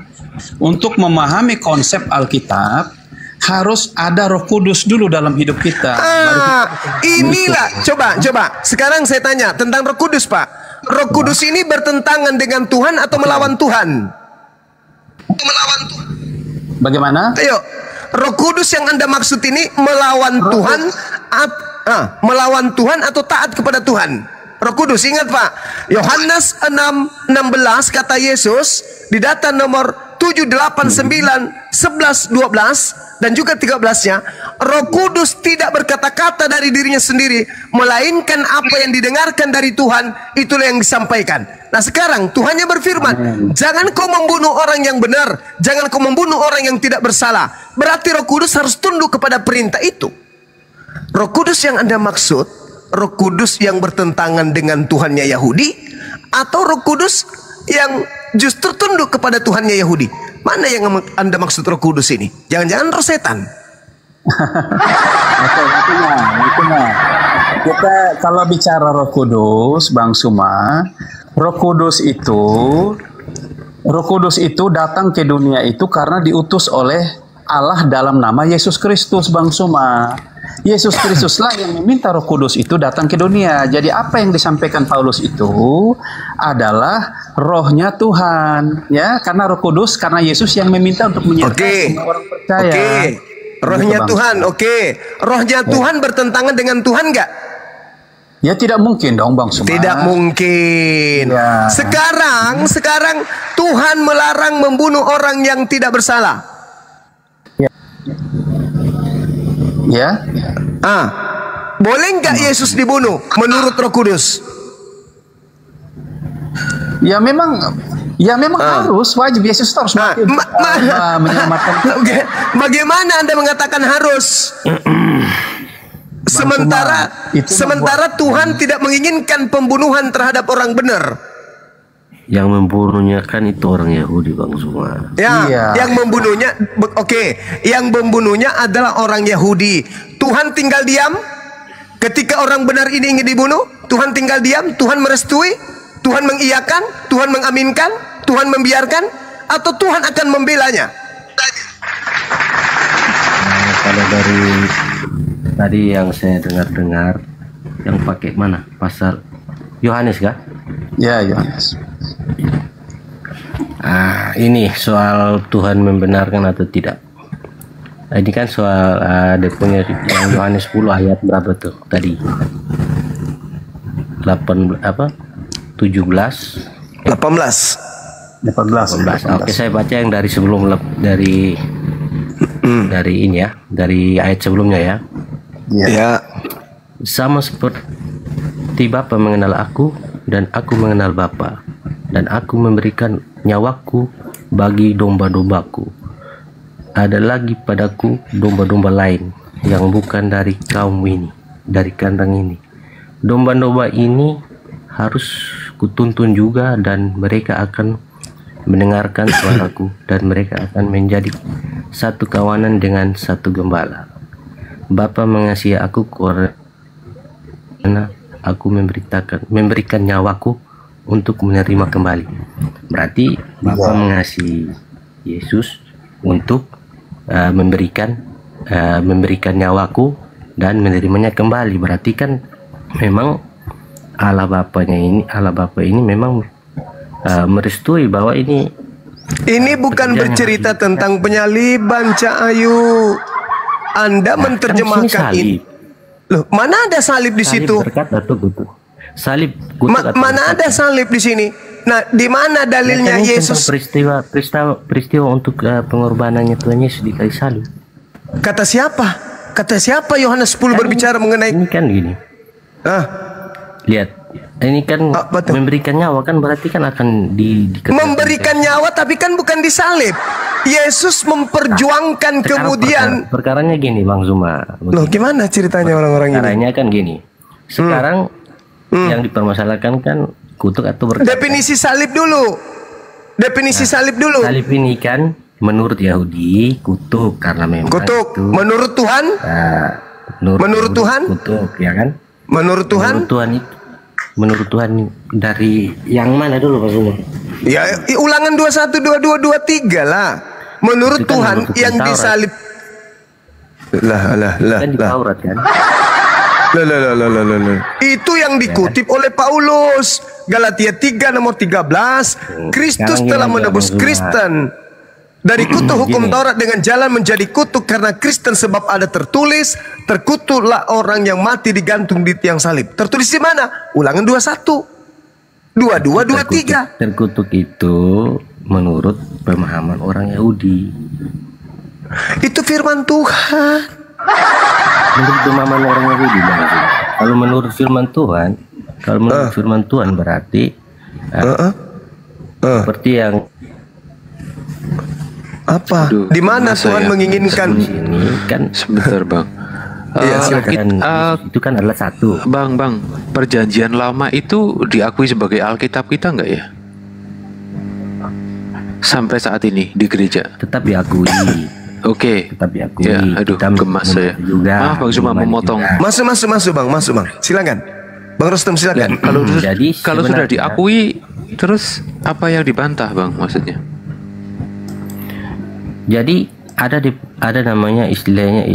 untuk memahami konsep Alkitab harus ada Roh Kudus dulu dalam hidup kita. Inilah, coba. Sekarang saya tanya tentang Roh Kudus, Pak. Roh Kudus ini bertentangan dengan Tuhan atau melawan Tuhan? Bagaimana? Ayo, Roh Kudus yang Anda maksud ini melawan Tuhan, melawan Tuhan atau taat kepada Tuhan? Roh Kudus, ingat Pak, Yohanes 6:16 kata Yesus di data nomor 7, 8, 9, 11, 12 dan juga 13-nya, Roh Kudus tidak berkata-kata dari dirinya sendiri, melainkan apa yang didengarkan dari Tuhan, itulah yang disampaikan. Nah sekarang Tuhannya berfirman, jangan kau membunuh orang yang benar, jangan kau membunuh orang yang tidak bersalah. Berarti Roh Kudus harus tunduk kepada perintah itu. Roh Kudus yang Anda maksud, Roh Kudus yang bertentangan dengan Tuhannya Yahudi, atau Roh Kudus yang justru tunduk kepada Tuhannya Yahudi? Mana yang Anda maksud Roh Kudus ini? Jangan-jangan roh setan? Oke, itunya. Kita kalau bicara Roh Kudus, Bang Suma, Roh Kudus itu datang ke dunia itu karena diutus oleh Allah dalam nama Yesus Kristus, Bang Suma. Yesus Kristuslah yang meminta Roh Kudus itu datang ke dunia. Jadi apa yang disampaikan Paulus itu adalah rohnya Tuhan, ya, karena Roh Kudus, karena Yesus yang meminta untuk menyertai semua orang percaya. Rohnya Tuhan, rohnya Tuhan bertentangan dengan Tuhan nggak? Ya tidak mungkin dong Bang Suma. Tidak mungkin. Ya. Sekarang Tuhan melarang membunuh orang yang tidak bersalah. Ya. Boleh nggak Yesus dibunuh menurut Roh Kudus? Ya memang harus, wajib Yesus harus menyelamatkan. Bagaimana Anda mengatakan harus? Sementara Tuhan tidak menginginkan pembunuhan terhadap orang benar. Yang membunuhnya kan itu orang Yahudi, Bang Suma. Ya, iya. Yang membunuhnya adalah orang Yahudi. Tuhan tinggal diam ketika orang benar ini ingin dibunuh. Tuhan tinggal diam, Tuhan merestui, Tuhan mengiyakan, Tuhan mengaminkan, Tuhan membiarkan, atau Tuhan akan membelanya? Kalau dari tadi yang saya dengar yang pakai mana? Pasal Yohanes kah? Ya, Yohanes. Ini soal Tuhan membenarkan atau tidak. Ini kan soal dia punya yang Yohanes 10 ayat berapa tuh tadi? 17 18. Oke, saya baca yang dari sebelum dari ini ya, dari ayat sebelumnya ya. Ya. Sama seperti Bapa mengenal aku dan aku mengenal Bapa, dan aku memberikan nyawaku bagi domba-dombaku. Ada lagi padaku domba-domba lain yang bukan dari kaum ini, dari kandang ini. Domba-domba ini harus kutuntun juga, dan mereka akan mendengarkan suaraku, dan mereka akan menjadi satu kawanan dengan satu gembala. Bapa mengasihi aku karena aku memberikan nyawaku untuk menerima kembali. Berarti Bapa mengasihi Yesus untuk memberikan nyawaku dan menerimanya kembali. Berarti kan memang Allah Bapa ini memang merestui bahwa ini bukan bercerita tentang penyaliban, Cak Ayu. Anda menerjemahkan ini. Loh, mana ada salib di situ? Berkata tuh. salib kutuk atau Mana ada salib di sini? Nah, di mana dalilnya ini Yesus? tentang peristiwa untuk pengorbanannya Tuhan Yesus di kayu salib. Kata siapa? Kata siapa Yohanes 10 berbicara mengenai Ini kan gini. Lihat, ini kan Apa tuh? memberikan nyawa kan berarti kan akan memberikan nyawa, tapi kan bukan disalib. Yesus memperjuangkan kemudian. Perkaranya gini Bang Zuma. Loh, gimana ceritanya orang-orang ini? Perkaranya kan gini. Sekarang yang dipermasalahkan kan kutuk atau berkata. Definisi salib dulu. Definisi salib dulu. Salib ini kan menurut Yahudi kutuk karena memang Kutuk. itu, Menurut Tuhan? Menurut Yahudi Tuhan? kutuk ya kan? Menurut Tuhan? Menurut Tuhan dari yang mana dulu Pak Zuma? Ya, Ulangan 21, 22, 23 lah. Menurut Itu kan Tuhan menurut yang Taurat. disalib. Kan di Taurat kan? Itu yang dikutip oleh Paulus. Galatia 3 nomor 13. Kristus Sekarang telah gini aja, menebus Bang Zuma. Kristen dari kutuk hukum Gini. Taurat dengan jalan menjadi kutuk karena Kristen, sebab ada tertulis, terkutuklah orang yang mati digantung di tiang salib. Tertulis di mana? Ulangan 21, 22, 23. Terkutuk itu menurut pemahaman orang Yahudi. Itu firman Tuhan. Menurut pemahaman orang Yahudi Bang Zuma. Kalau menurut firman Tuhan berarti seperti yang Apa? Aduh, Di mana masa Tuhan ya? menginginkan? ini kan Sebentar bang. Iya, silakan. itu kan adalah satu. Bang, perjanjian lama itu diakui sebagai Alkitab kita nggak ya? Sampai saat ini di gereja. Tetap diakui. Oke. Tetap diakui. Ya, aduh, Kita gemas saya. juga. Maaf Bang Zuma Iman memotong. juga. Masuk bang, silakan. Bang Rustem silakan. Jadi Kalau sudah sebenarnya- diakui, terus apa yang dibantah bang maksudnya? Jadi ada namanya istilahnya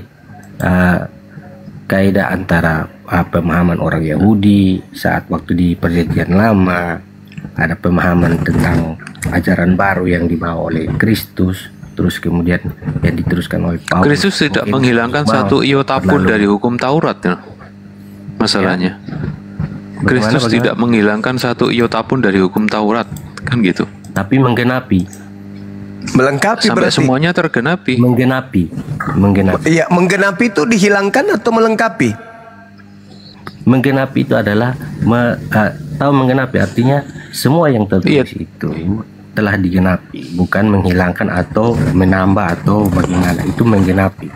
kaidah antara pemahaman orang Yahudi saat waktu di perjanjian lama, ada pemahaman tentang ajaran baru yang dibawa oleh Kristus, terus kemudian yang diteruskan oleh Paulus. Kristus tidak Mungkin menghilangkan Paulus satu iota pun berlalu. dari hukum Taurat ya. Masalahnya. Kristus Bagaimana? tidak menghilangkan satu iota pun dari hukum Taurat, kan gitu. Tapi menggenapi. Melengkapi Sampai berarti. semuanya tergenapi. Menggenapi. Iya, menggenapi itu dihilangkan atau melengkapi? Menggenapi itu adalah tahu menggenapi artinya semua yang tertulis itu telah digenapi, bukan menghilangkan atau menambah atau bagaimana. Itu menggenapi.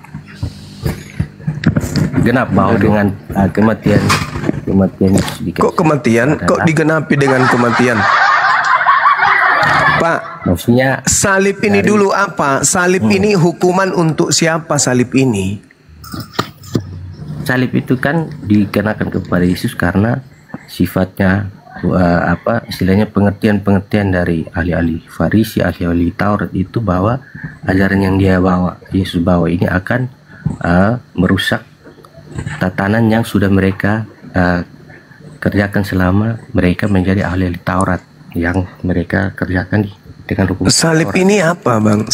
Genap bahwa dengan kematian Yesus di kayu Kok kematian? adalah- Kok digenapi dengan kematian? Pak, maksudnya salib ini dulu apa? Salib ini hukuman untuk siapa salib ini? salib itu kan dikenakan kepada Yesus karena sifatnya istilahnya pengertian dari ahli-ahli Farisi, ahli-ahli Taurat itu bahwa ajaran yang Yesus bawa ini akan merusak tatanan yang sudah mereka kerjakan selama mereka menjadi ahli-ahli Taurat yang mereka kerjakan dengan hukum Salib Taurat. ini apa, Bang?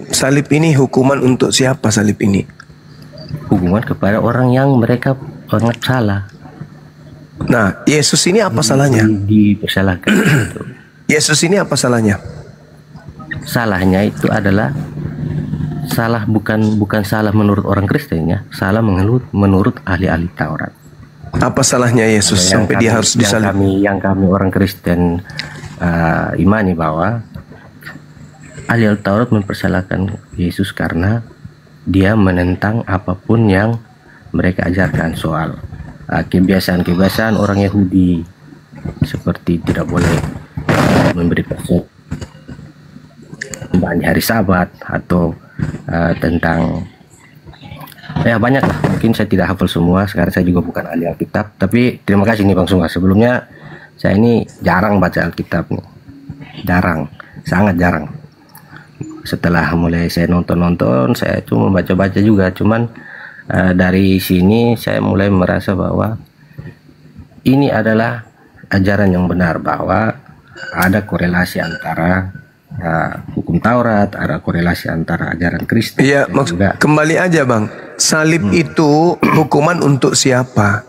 Salib ini hukuman untuk siapa salib ini? Hubungan kepada orang yang mereka sangat salah, Nah, Yesus ini apa salahnya? dipersalahkan. Gitu. Yesus ini apa salahnya? Salahnya itu adalah salah bukan salah menurut orang Kristen ya, salah menurut ahli-ahli Taurat. Apa salahnya Yesus Yang sampai dia harus disalib? yang kami orang Kristen imani bahwa ahli Taurat mempersalahkan Yesus karena dia menentang apapun yang mereka ajarkan soal kebiasaan-kebiasaan orang Yahudi, seperti tidak boleh memberi persembahan di hari Sabat atau tentang banyak lah. Mungkin saya tidak hafal semua, sekarang saya juga bukan ahli Alkitab, tapi terima kasih nih Bang Sunga. Sebelumnya saya ini jarang baca Alkitab nih, sangat jarang. Setelah mulai saya nonton saya cuma baca-baca juga, cuman dari sini saya mulai merasa bahwa ini adalah ajaran yang benar, bahwa ada korelasi antara hukum Taurat, ada korelasi antara ajaran Kristen. Iya, dan juga kembali aja, Bang. Salib itu hukuman untuk siapa?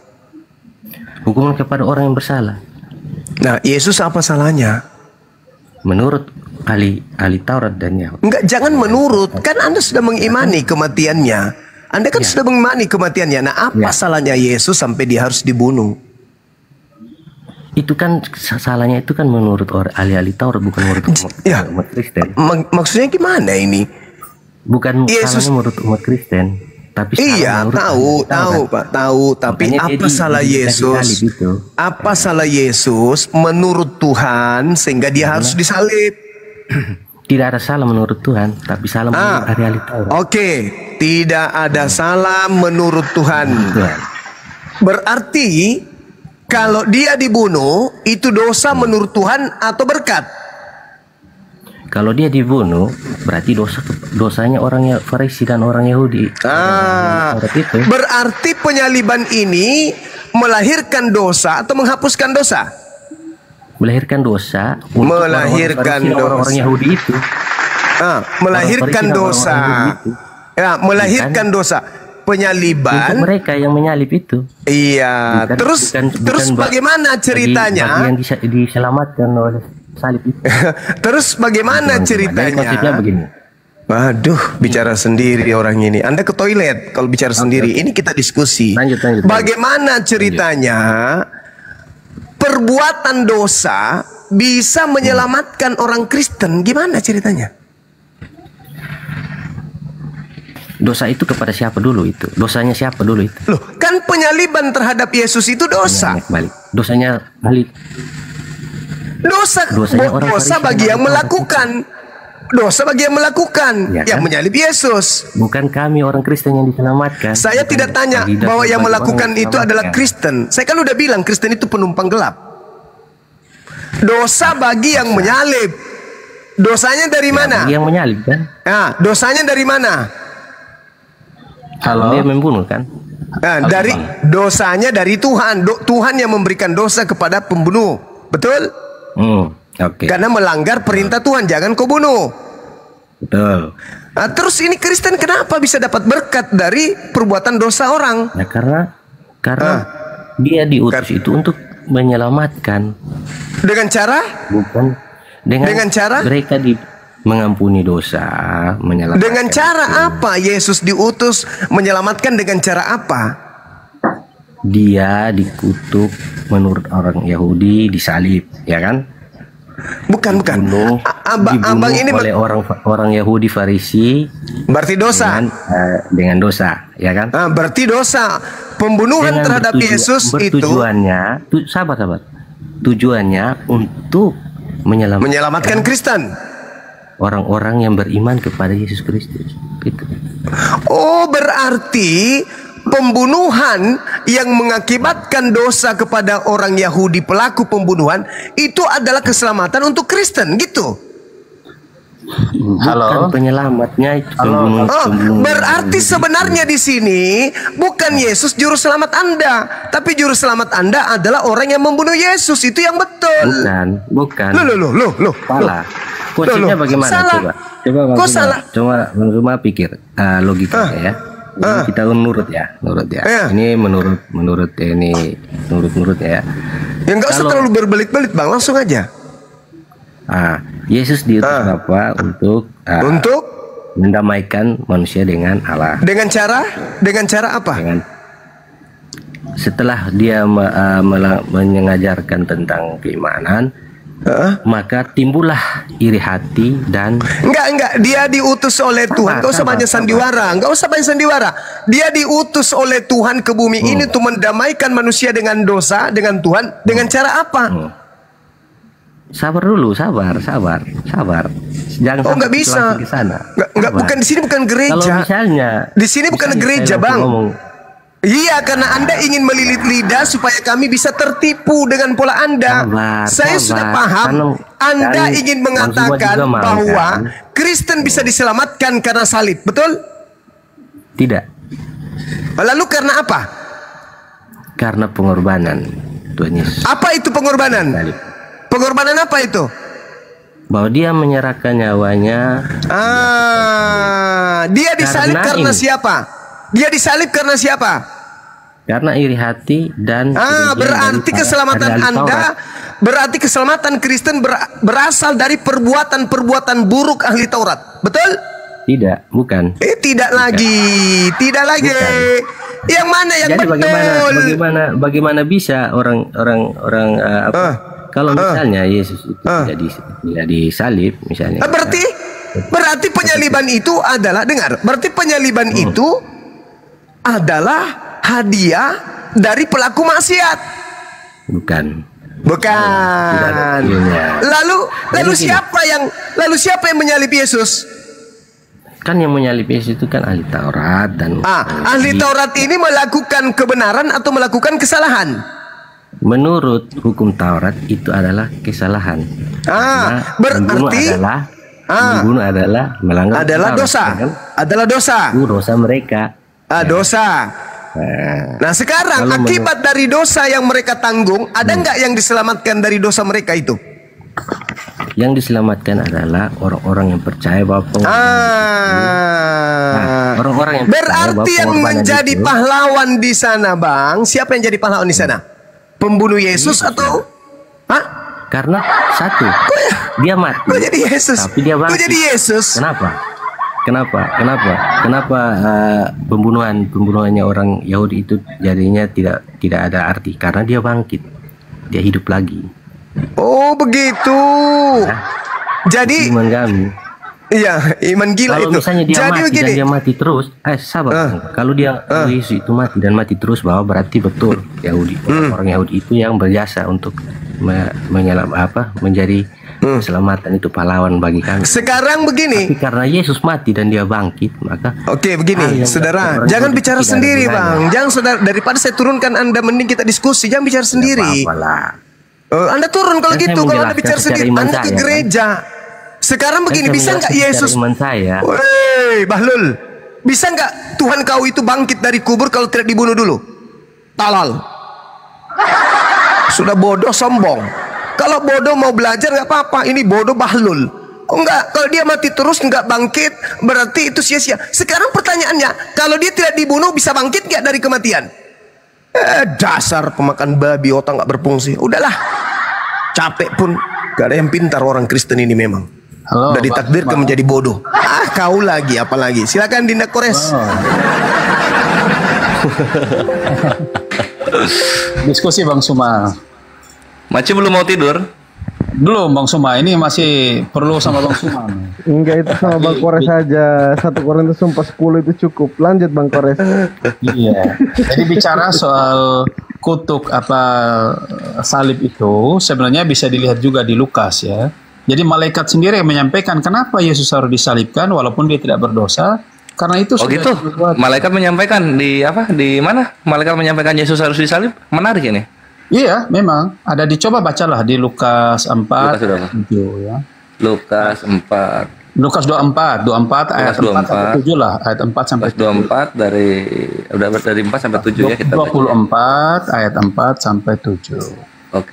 Hukuman kepada orang yang bersalah. Nah, Yesus apa salahnya? Menurut ahli Taurat dan Yahudi. Enggak, jangan menurut. Kan Anda sudah mengimani kematiannya. Anda kan sudah mengimani kematiannya. Nah, apa salahnya Yesus sampai dia harus dibunuh? Itu kan salahnya itu kan menurut ahli Taurat, bukan menurut umat Kristen. Maksudnya gimana ini? Bukan Yesus salahnya menurut umat Kristen, tapi iya, tahu Pak, tahu. Tapi makanya apa salah Yesus? Apa salah Yesus menurut Tuhan sehingga dia harus disalib? Tidak ada salah menurut Tuhan, tapi salah menurut ahli Taurat. Oke, tidak ada salah menurut Tuhan. Berarti kalau dia dibunuh itu dosa menurut Tuhan atau berkat? Kalau dia dibunuh, berarti dosanya orang Farisi dan orang Yahudi. Berarti penyaliban ini melahirkan dosa atau menghapuskan dosa? Melahirkan dosa. Melahirkan orang Yahudi itu. Melahirkan dosa. Ya, melahirkan dosa. Penyaliban. Untuk mereka yang menyalib itu. Iya. Terus bagaimana ceritanya? Bagi yang diselamatkan oleh salib itu. Terus bagaimana ceritanya? Begini. Waduh, bicara sendiri orang ini. Anda ke toilet kalau bicara sendiri. Ini kita diskusi. Lanjut. Bagaimana ceritanya? Perbuatan dosa bisa menyelamatkan orang Kristen. Gimana ceritanya? Dosa itu kepada siapa dulu itu? Dosanya siapa dulu itu? Loh, kan penyaliban terhadap Yesus itu dosa. Dosanya balik. Dosa bagi yang melakukan. Dosa bagi yang melakukan, ya, yang kan? menyalib Yesus. Bukan kami orang Kristen yang diselamatkan. Saya tidak tanya bahwa yang melakukan itu adalah Kristen. Saya kan udah bilang Kristen itu penumpang gelap. Dosa bagi yang menyalib. Dosanya dari mana? Bagi yang menyalib kan? Nah, dosanya dari mana? Kalau dia membunuh kan? Nah, dari dosanya dari Tuhan. Tuhan yang memberikan dosa kepada pembunuh. Betul? Oke. Karena melanggar perintah Tuhan, jangan kau bunuh. Betul. Nah, terus ini Kristen kenapa bisa dapat berkat dari perbuatan dosa orang? Ya karena dia diutus itu untuk menyelamatkan. Dengan cara? Bukan. Dengan cara? Mereka mengampuni dosa, menyelamatkan. Dengan cara apa Yesus diutus menyelamatkan, dengan cara apa? Dia dikutuk menurut orang Yahudi, disalib, ya kan? Bukan. Abang ini oleh orang Yahudi Farisi. Berarti dosa. Dengan dosa, ya kan? Berarti dosa. Pembunuhan terhadap Yesus itu. Sabar. Tujuannya untuk menyelamatkan Kristen. Orang-orang yang beriman kepada Yesus Kristus. Gitu. Oh, berarti pembunuhan yang mengakibatkan dosa kepada orang Yahudi, pelaku pembunuhan, itu adalah keselamatan untuk Kristen, gitu. Bukan penyelamatnya itu pembunuh. Berarti sebenarnya di sini bukan Yesus juru selamat Anda, tapi juru selamat Anda adalah orang yang membunuh Yesus. Itu yang betul. Bukan. Loh. Salah. Konsepnya bagaimana? Salah. Coba salah. Coba pikir logikanya ya. Ini kita nurut ya. Ini menurut ya. Ya nggak usah terlalu berbelit-belit, Bang, langsung aja. Yesus diutus apa? Untuk mendamaikan manusia dengan Allah. Dengan cara apa? Setelah dia mengajarkan tentang keimanan, maka timbullah iri hati dan enggak, dia diutus oleh Tuhan. Enggak usah banyak sandiwara. Dia diutus oleh Tuhan ke bumi ini untuk mendamaikan manusia dengan dosa, dengan Tuhan. Dengan cara apa? Sabar dulu, sabar. Jangan nggak bisa. Ke sana. Nggak, bukan di sini, bukan gereja. Kalau misalnya di sini bukan gereja, Bang. Iya, karena Anda ingin melilit lidah supaya kami bisa tertipu dengan pola Anda. Saya sudah paham. Anda ingin mengatakan bahwa Kristen bisa diselamatkan karena salib, betul? Tidak. Lalu karena apa? Karena pengorbanan Tuhan Yesus. Apa itu pengorbanan? Salib. Pengorbanan apa itu? Bahwa dia menyerahkan nyawanya. Dia disalib karena siapa? Dia disalib karena siapa? Karena iri hati dan berarti keselamatan Anda, berarti keselamatan Kristen berasal dari perbuatan-perbuatan buruk ahli Taurat. Betul? Tidak, bukan. Tidak lagi. Bukan. Yang mana yang jadi betul? Bagaimana bisa orang kalau misalnya Yesus itu tidak disalib misalnya. Berarti penyaliban itu adalah, dengar, berarti penyaliban itu adalah hadiah dari pelaku maksiat. Bukan. Lalu siapa yang menyalib Yesus? Kan yang menyalib Yesus itu kan ahli Taurat dan ahli Taurat ini melakukan kebenaran atau melakukan kesalahan? Menurut hukum Taurat itu adalah kesalahan. Berarti membunuh adalah melanggar dosa. Kan? Adalah dosa. Dosa mereka. Dosa. Nah sekarang akibat dari dosa yang mereka tanggung, ada nggak yang diselamatkan dari dosa mereka itu? Yang diselamatkan adalah orang-orang yang percaya bahwa orang-orang yang berarti yang menjadi pahlawan di sana, Bang, siapa yang jadi pahlawan di sana? Pembunuh Yesus atau? Karena satu, dia mati. Kok jadi Yesus? Tapi dia bangkit. Kok jadi Yesus? Kenapa pembunuhannya orang Yahudi itu jadinya tidak ada arti? Karena dia bangkit, dia hidup lagi. Oh begitu. Jadi iman kami. Iya, iman gila kalau itu. Misalnya dia jadi mati begini. dan dia mati terus, sabar. Kalau Yesus itu mati dan mati terus, bahwa berarti betul Yahudi, orang Yahudi itu yang berjasa untuk menjadi keselamatan, itu pahlawan bagi kami. Sekarang begini. Tapi karena Yesus mati dan dia bangkit, maka begini, saudara, jangan bicara sendiri, Bang. Jangan, saudara, daripada saya turunkan Anda, mending kita diskusi. Jangan bicara sendiri. Anda turun kalau gitu, kalau Anda bicara sendiri, Anda ke gereja. Sekarang begini, bisa nggak Yesus? Woi, Bahlul, bisa nggak Tuhan kau itu bangkit dari kubur kalau tidak dibunuh dulu? Talal. Sudah bodoh sombong. Kalau bodoh mau belajar nggak apa-apa. Ini bodoh Bahlul. Oh enggak, kalau dia mati terus nggak bangkit, berarti itu sia-sia. Sekarang pertanyaannya, kalau dia tidak dibunuh bisa bangkit nggak dari kematian? Dasar pemakan babi, otak nggak berfungsi. Udahlah, capek pun gak ada yang pintar orang Kristen ini memang. Udah ditakdirkan menjadi bodoh. Kau lagi, apalagi. Silakan Dinda Kores. Diskusi Bang Suma. Masih belum mau tidur? Belum Bang Suma, ini masih perlu sama Bang Suma. Enggak, itu sama Bang Kores saja. 1 Korintus 4:10 itu cukup. Lanjut Bang Kores. Iya. Jadi bicara soal kutuk salib itu sebenarnya bisa dilihat juga di Lukas ya. Jadi malaikat sendiri yang menyampaikan kenapa Yesus harus disalibkan walaupun dia tidak berdosa. Karena itu gitu. Malaikat menyampaikan di mana? Malaikat menyampaikan Yesus harus disalib. Menarik ini. Iya, memang ada, dicoba bacalah di Lukas 4 ya. Lukas 4. Lukas 24 ayat 4 sampai 7 lah, ayat 4 sampai 24 dari 4 sampai 7 ya kita 24 ayat 4 sampai 7.